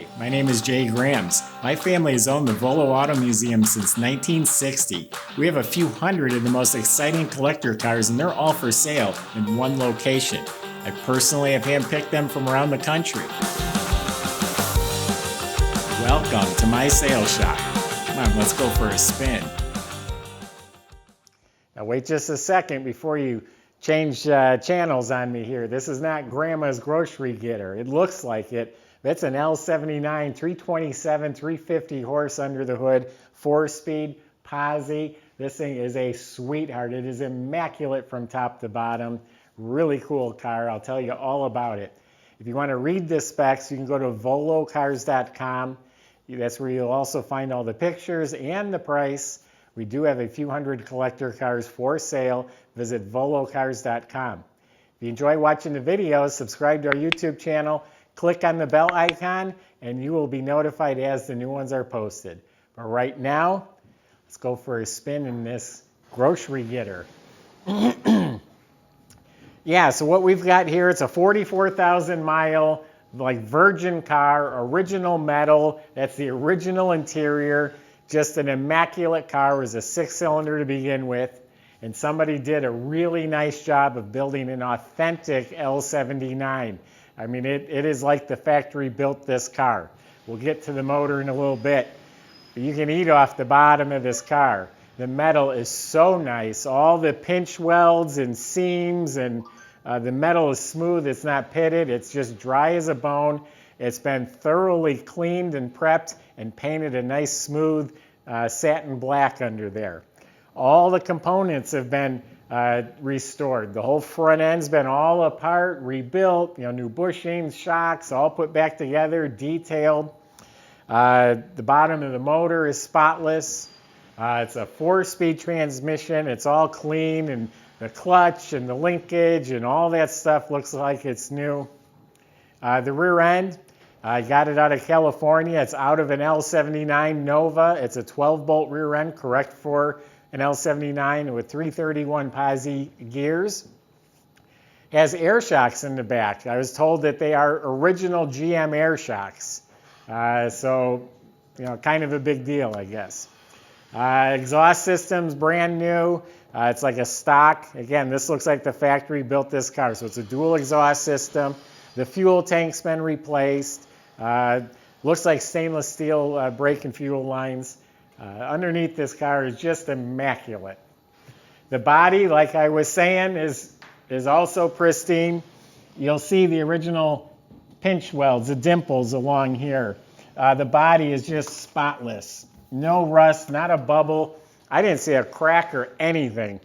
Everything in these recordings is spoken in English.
Hi, my name is Jay Grams. My family has owned the Volo Auto Museum since 1960. We have a few hundred of the most exciting collector cars, and they're all for sale in one location. I personally have handpicked them from around the country. Welcome to my sales shop. Come on, let's go for a spin. Now wait just a second before you change channels on me here. This is not Grandma's Grocery Getter. It looks like it. That's an L79, 327, 350 horse under the hood, 4-speed, posi. This thing is a sweetheart. It is immaculate from top to bottom. Really cool car. I'll tell you all about it. If you want to read the specs, you can go to volocars.com. That's where you'll also find all the pictures and the price. We do have a few hundred collector cars for sale. Visit volocars.com. If you enjoy watching the videos, subscribe to our YouTube channel. Click on the bell icon and you will be notified as the new ones are posted. But right now, let's go for a spin in this Grocery Getter. Yeah, so what we've got here, it's a 44,000 mile, like virgin car, original metal. That's the original interior. Just an immaculate car. It was a 6-cylinder to begin with. And somebody did a really nice job of building an authentic L79. I mean, it is like the factory built this car. We'll get to the motor in a little bit. But you can eat off the bottom of this car. The metal is so nice. All the pinch welds and seams, and the metal is smooth. It's not pitted. It's just dry as a bone. It's been thoroughly cleaned and prepped and painted a nice smooth satin black under there. All the components have been restored. The whole front end's been all apart, rebuilt, new bushings, shocks, all put back together, detailed. The bottom of the motor is spotless. It's a 4-speed transmission. It's all clean, and the clutch and the linkage and all that stuff looks like it's new. The rear end, I got it out of California. It's out of an L79 Nova. It's a 12-bolt rear end, correct for an L79 with 331 posi gears. Has air shocks in the back. I was told that they are original GM air shocks. So, kind of a big deal, I guess. Exhaust system's brand new. It's like a stock. Again, this looks like the factory built this car. So it's a dual exhaust system. The fuel tank's been replaced. Looks like stainless steel brake and fuel lines. Underneath this car is just immaculate. The body, like I was saying, is also pristine. You'll see the original pinch welds, the dimples along here. The body is just spotless. No rust, not a bubble. I didn't see a crack or anything.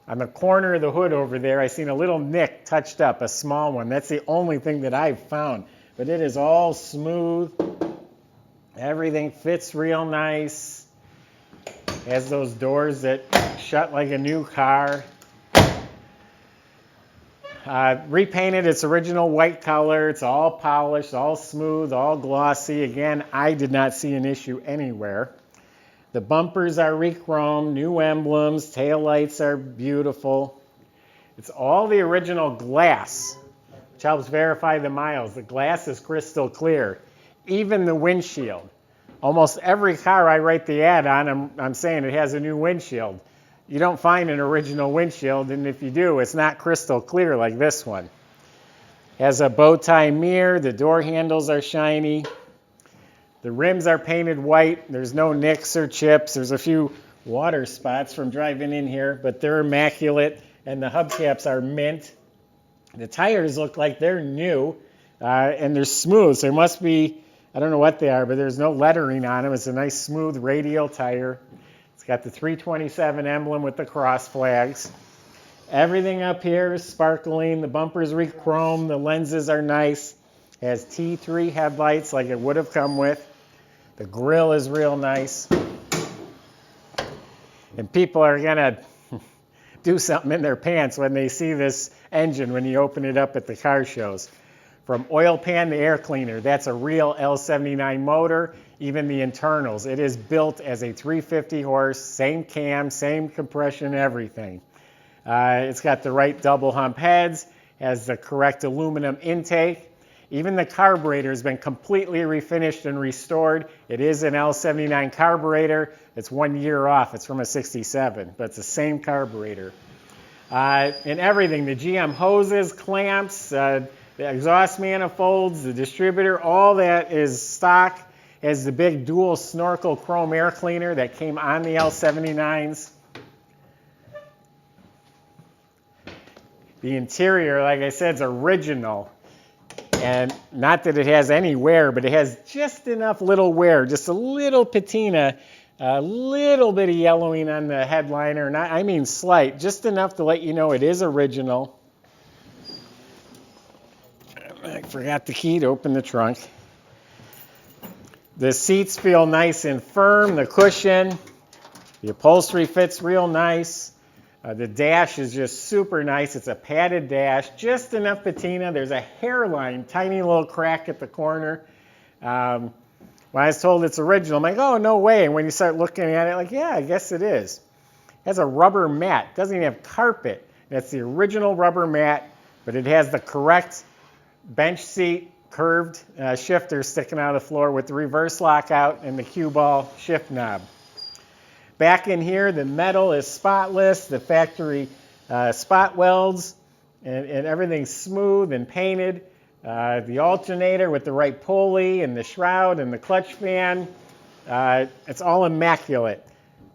On the corner of the hood over there, I seen a little nick touched up, a small one. That's the only thing that I've found. But it is all smooth. Everything fits real nice. Has those doors that shut like a new car. Repainted its original white color. It's all polished, all smooth, all glossy. Again, I did not see an issue anywhere. The bumpers are rechromed, new emblems, taillights are beautiful. It's all the original glass, which helps verify the miles. The glass is crystal clear. Even the windshield. Almost every car I write the ad on, I'm saying it has a new windshield. You don't find an original windshield, and if you do, it's not crystal clear like this one. Has a bow tie mirror. The door handles are shiny. The rims are painted white. There's no nicks or chips. There's a few water spots from driving in here, but they're immaculate, and the hubcaps are mint. The tires look like they're new, and they're smooth, so there must be, I don't know what they are, but there's no lettering on them. It's a nice smooth radial tire. It's got the 327 emblem with the cross flags. Everything up here is sparkling. The bumper's rechromed. The lenses are nice. It has T3 headlights like it would have come with. The grill is real nice. And people are going to do something in their pants when they see this engine when you open it up at the car shows. From oil pan to air cleaner, that's a real L79 motor, even the internals. It is built as a 350 horse, same cam, same compression, everything. It's got the right double hump heads, has the correct aluminum intake. Even the carburetor has been completely refinished and restored. It is an L79 carburetor. It's 1 year off. It's from a 67, but it's the same carburetor. And everything, the GM hoses, clamps, the exhaust manifolds, the distributor, all that is stock. Has the big dual snorkel chrome air cleaner that came on the L79s. The interior, like I said, is original. And not that it has any wear, but it has just enough little wear, just a little patina, a little bit of yellowing on the headliner. Not, I mean slight, just enough to let you know it is original. I forgot the key to open the trunk. The seats feel nice and firm, the cushion, the upholstery fits real nice. The dash is just super nice. It's a padded dash, just enough patina. There's a hairline, tiny little crack at the corner. When I was told it's original, I'm like, oh, no way. And when you start looking at it, like, yeah, I guess it is. It has a rubber mat. It doesn't even have carpet. That's the original rubber mat, but it has the correct bench seat, curved shifter sticking out of the floor with the reverse lockout and the cue ball shift knob. Back in here, the metal is spotless, the factory spot welds, and everything's smooth and painted. The alternator with the right pulley and the shroud and the clutch fan, it's all immaculate.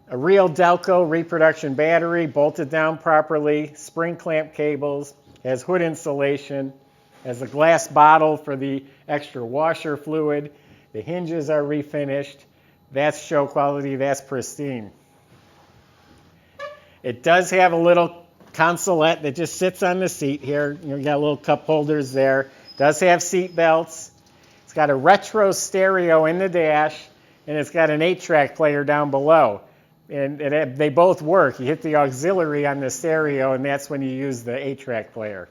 A real Delco reproduction battery, bolted down properly, spring clamp cables, has hood insulation, has a glass bottle for the extra washer fluid. The hinges are refinished. That's show quality, that's pristine. It does have a little consolette that just sits on the seat here. You got little cup holders there. It does have seat belts. It's got a retro stereo in the dash, and it's got an 8-track player down below. And they both work. You hit the auxiliary on the stereo, and that's when you use the 8-track player.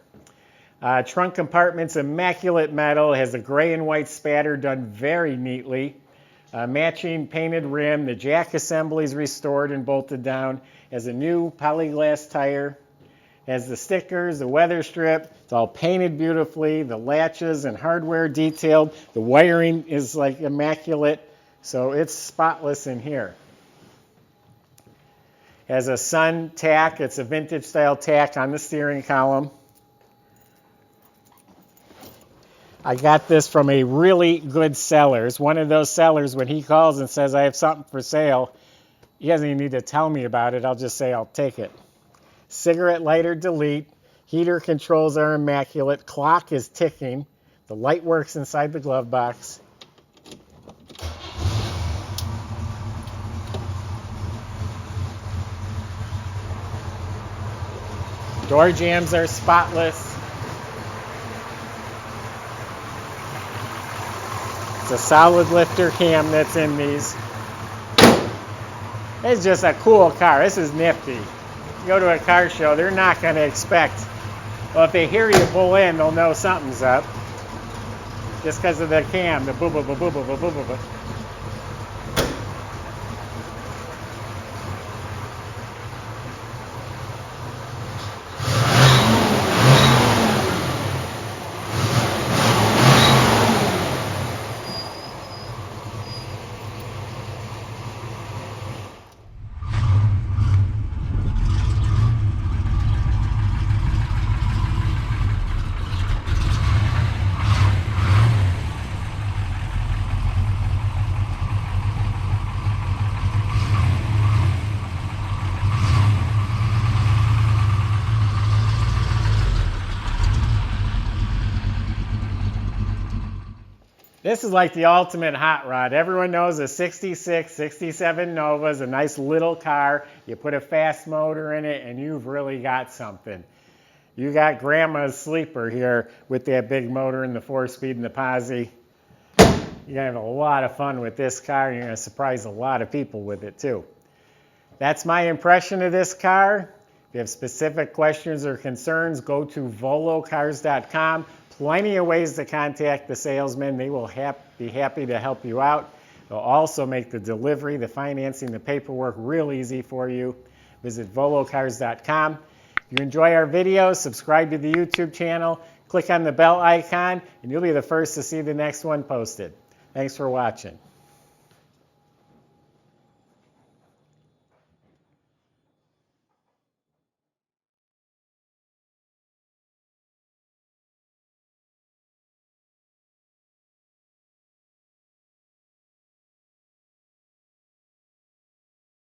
Trunk compartment's immaculate metal. It has a gray and white spatter done very neatly. Matching painted rim. The jack assembly is restored and bolted down. Has a new polyglass tire. Has the stickers, the weather strip. It's all painted beautifully. The latches and hardware detailed. The wiring is like immaculate. So it's spotless in here. Has a sun tack. It's a vintage style tack on the steering column. I got this from a really good seller. It's one of those sellers when he calls and says, I have something for sale, he doesn't even need to tell me about it. I'll just say, I'll take it. Cigarette lighter delete. Heater controls are immaculate. Clock is ticking. The light works inside the glove box. Door jambs are spotless. It's a solid lifter cam that's in these. It's just a cool car. This is nifty. You go to a car show, they're not going to expect, well, if they hear you pull in, they'll know something's up. Just because of the cam, the boo boo boo boo boo boo boo boo. This is like the ultimate hot rod. Everyone knows a 66, 67 Nova is a nice little car. You put a fast motor in it and you've really got something. You got grandma's sleeper here with that big motor and the 4-speed and the posi. You're going to have a lot of fun with this car. You're going to surprise a lot of people with it too. That's my impression of this car. If you have specific questions or concerns, go to volocars.com. Plenty of ways to contact the salesman. They will be happy to help you out. They'll also make the delivery, the financing, the paperwork real easy for you. Visit volocars.com. If you enjoy our videos, subscribe to the YouTube channel. Click on the bell icon and you'll be the first to see the next one posted. Thanks for watching.